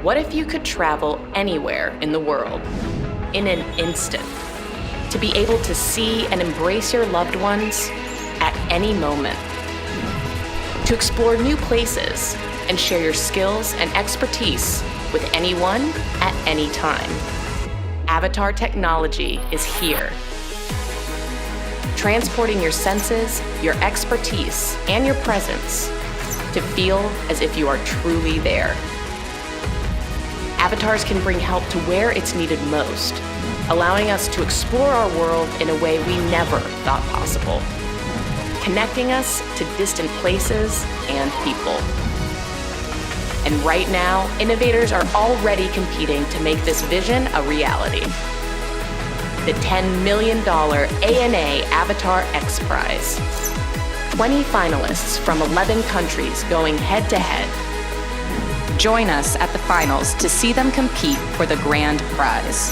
What if you could travel anywhere in the world in an instant? To be able to see and embrace your loved ones at any moment. To explore new places and share your skills and expertise with anyone at any time. Avatar technology is here. Transporting your senses, your expertise, and your presence to feel as if you are truly there. Avatars can bring help to where it's needed most, allowing us to explore our world in a way we never thought possible, connecting us to distant places and people. And right now, innovators are already competing to make this vision a reality. The $10 million ANA Avatar X Prize. 20 finalists from 11 countries going head-to-head. Join us at the finals to see them compete for the grand prize.